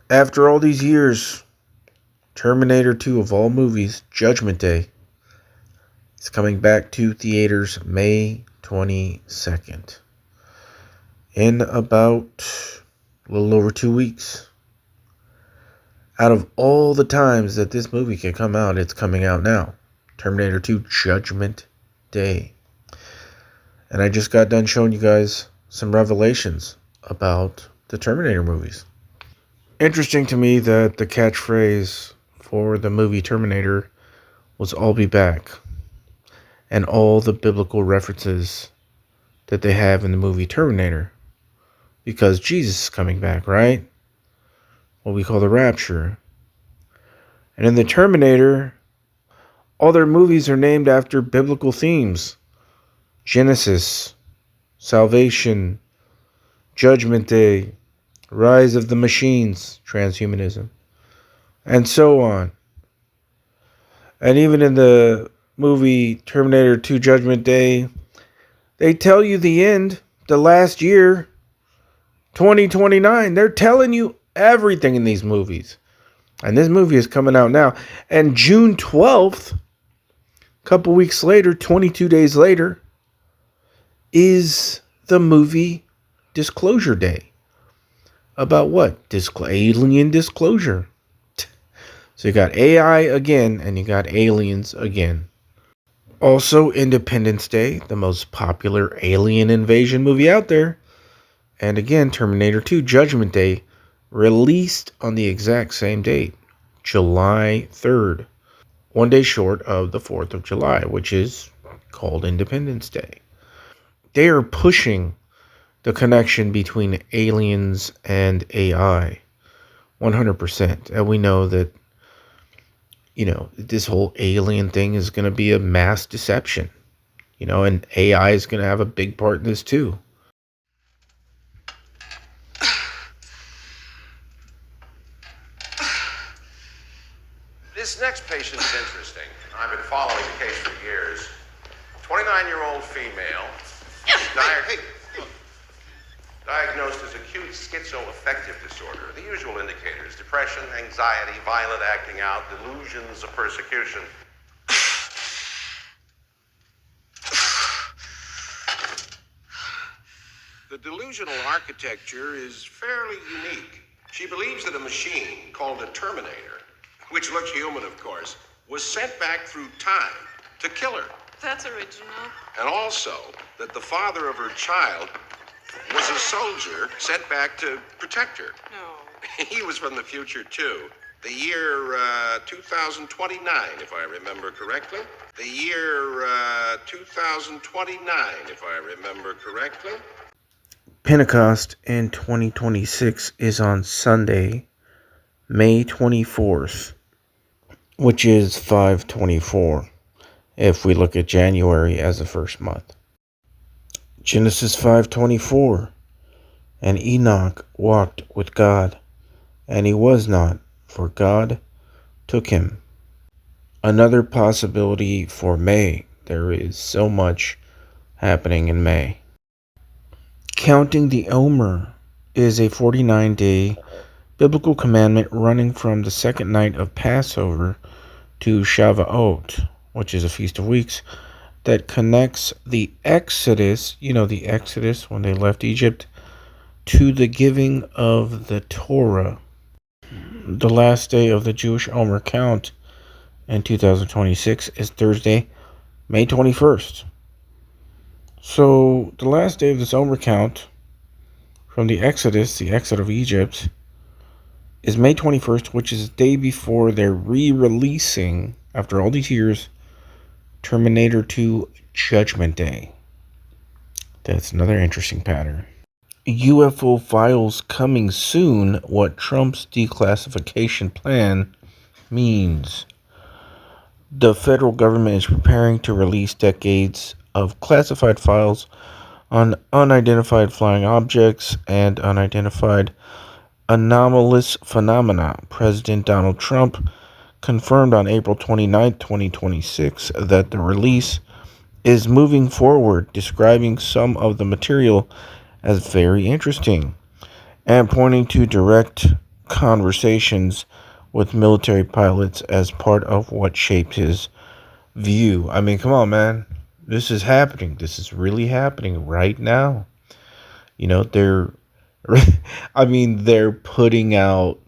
After all these years, Terminator 2 of all movies, Judgment Day, is coming back to theaters May 22nd. In about a little over 2 weeks. Out of all the times that this movie can come out, it's coming out now. Terminator 2 Judgment Day. And I just got done showing you guys some revelations about the Terminator movies. Interesting to me that the catchphrase for the movie Terminator was "I'll be back," and all the biblical references that they have in the movie Terminator, because Jesus is coming back, right? What we call the Rapture. And in the Terminator, all their movies are named after biblical themes: Genesis, salvation, Judgment Day, Rise of the Machines, transhumanism, and so on. And even in the movie Terminator 2 Judgment Day, they tell you the end, the last year, 2029. They're telling you everything in these movies. And this movie is coming out now. And June 12th, a couple weeks later, 22 days later, is the movie Disclosure Day. About what? Alien disclosure. So you got AI again, and you got aliens again. Also, Independence Day, the most popular alien invasion movie out there. And again, Terminator 2 Judgment Day, released on the exact same date, July 3rd. 1 day short of the 4th of July, which is called Independence Day. They are pushing the connection between aliens and AI 100%. And we know that, this whole alien thing is going to be a mass deception, and AI is going to have a big part in this too. This next patient's interesting. I've been following the case for years. 29-year-old female, diagnosed as acute schizoaffective disorder. The usual indicators: depression, anxiety, violent acting out, delusions of persecution. The delusional architecture is fairly unique. She believes that a machine called a Terminator, which looks human, of course, was sent back through time to kill her. That's original. And also that the father of her child was a soldier sent back to protect her. No. He was from the future, too. The year 2029, if I remember correctly. The year 2029, if I remember correctly. Pentecost in 2026 is on Sunday, May 24th, which is 5/24, if we look at January as the first month. Genesis 5:24, and Enoch walked with God, and he was not, for God took him. Another possibility for May. There is so much happening in May. Counting the Omer is a 49-day biblical commandment running from the second night of Passover to Shavuot, which is a Feast of Weeks, that connects the Exodus, the Exodus when they left Egypt, to the giving of the Torah. The last day of the Jewish Omer count in 2026 is Thursday, May 21st. So the last day of this Omer count from the Exodus, the exit of Egypt, is May 21st, which is the day before they're re-releasing, after all these years, Terminator 2 Judgment Day. That's another interesting pattern. UFO files coming soon, what Trump's declassification plan means. The federal government is preparing to release decades of classified files on unidentified flying objects and unidentified anomalous phenomena. President Donald Trump confirmed on April 29, 2026, that the release is moving forward, describing some of the material as very interesting and pointing to direct conversations with military pilots as part of what shaped his view. I mean, come on, man. This is happening. This is really happening right now. You know, they're putting out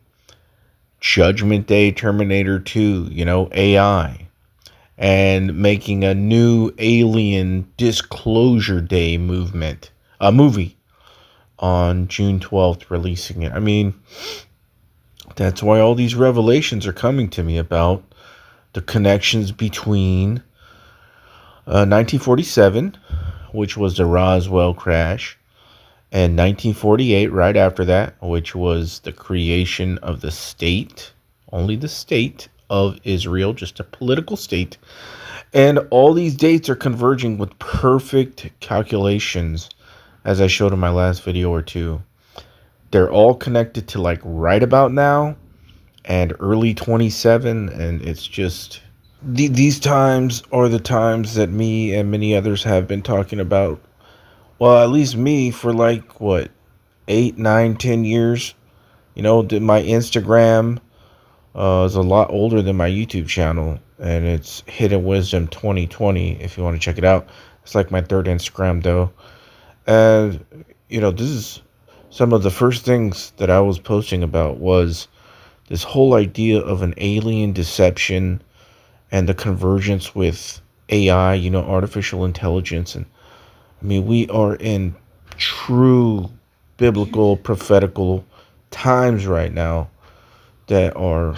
Judgment Day, Terminator 2, AI, and making a new Alien Disclosure Day movie on June 12th, releasing it. I mean, that's why all these revelations are coming to me about the connections between 1947, which was the Roswell crash, and 1948, right after that, which was the creation of the state, only the state of Israel, just a political state. And all these dates are converging with perfect calculations, as I showed in my last video or two. They're all connected to like right about now and early 27, and it's just these times are the times that me and many others have been talking about. Well, at least me for like what, 8, 9, 10 years. My Instagram is a lot older than my YouTube channel, and it's Hidden Wisdom 2020 if you want to check it out. It's like my third Instagram though. And this is some of the first things that I was posting about was this whole idea of an alien deception and the convergence with AI, artificial intelligence. And I mean, we are in true biblical, prophetical times right now that are,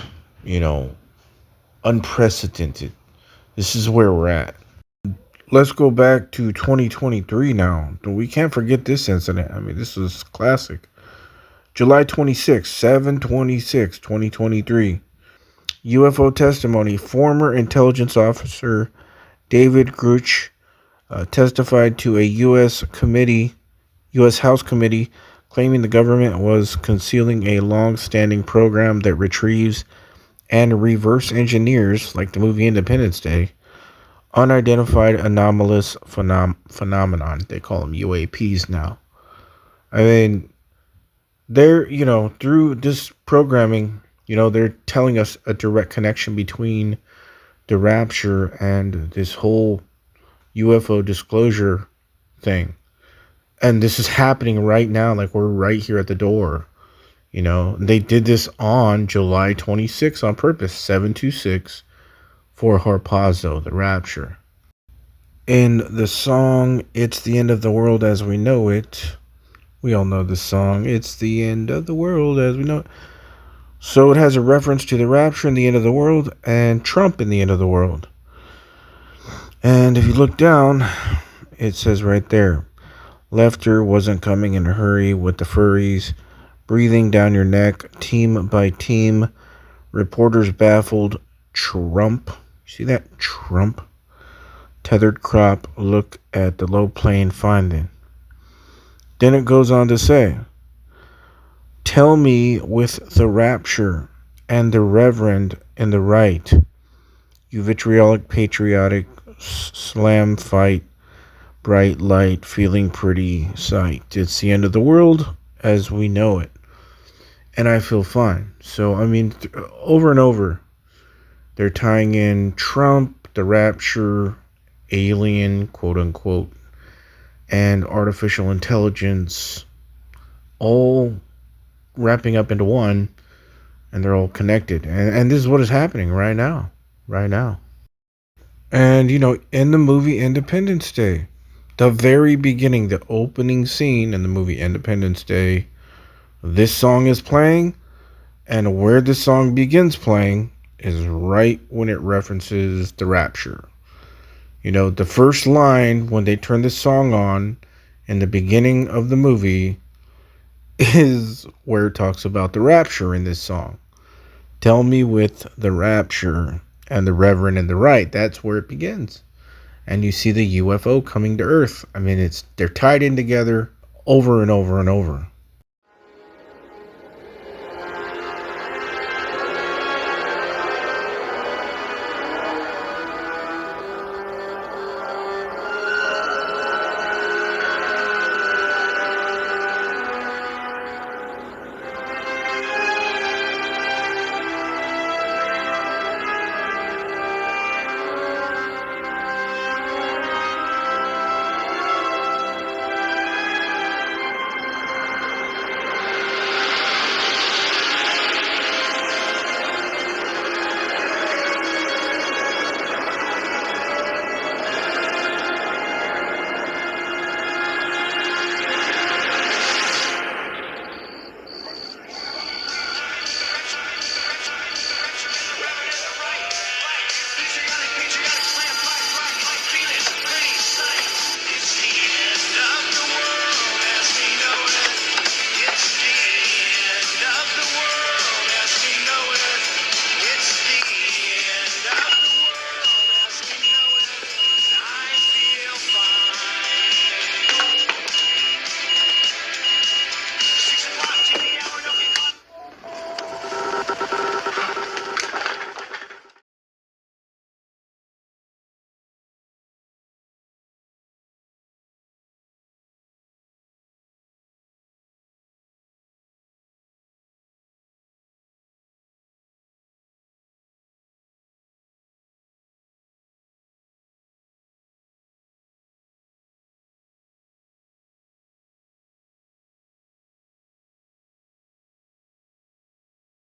unprecedented. This is where we're at. Let's go back to 2023 now. We can't forget this incident. I mean, this was classic. July 26, 7/26, 2023. UFO testimony. Former intelligence officer David Gruch testified to a U.S. House committee, claiming the government was concealing a long-standing program that retrieves and reverse engineers, like the movie Independence Day, unidentified anomalous phenomenon. They call them UAPs now. I mean, they're, through this programming, they're telling us a direct connection between the Rapture and this whole UFO disclosure thing. And this is happening right now, like we're right here at the door. They did this on July 26th on purpose, 7/26, for Harpazo, the Rapture. In the song, It's the End of the World as We Know It, we all know the song, It's the End of the World as We Know It. So it has a reference to the Rapture and the end of the world, and Trump in the end of the world. And if you look down, it says right there, Lefter wasn't coming in a hurry with the furries, breathing down your neck, team by team. Reporters baffled. Trump. See that? Trump. Tethered crop. Look at the low plane finding. Then it goes on to say, tell me with the Rapture and the Reverend in the right, you vitriolic, patriotic, slam fight, bright light, feeling pretty sight. It's the end of the world as we know it. And I feel fine. So, I mean, over and over, they're tying in Trump, the Rapture, alien, quote unquote, and artificial intelligence, all wrapping up into one, and they're all connected. And this is what is happening right now. Right now. And, in the movie Independence Day, the very beginning, the opening scene in the movie Independence Day, this song is playing, and where this song begins playing is right when it references the Rapture. The first line when they turn this song on in the beginning of the movie is where it talks about the Rapture in this song. Tell me with the Rapture and the Reverend in the right. That's where it begins. And you see the UFO coming to Earth. I mean, they're tied in together over and over and over.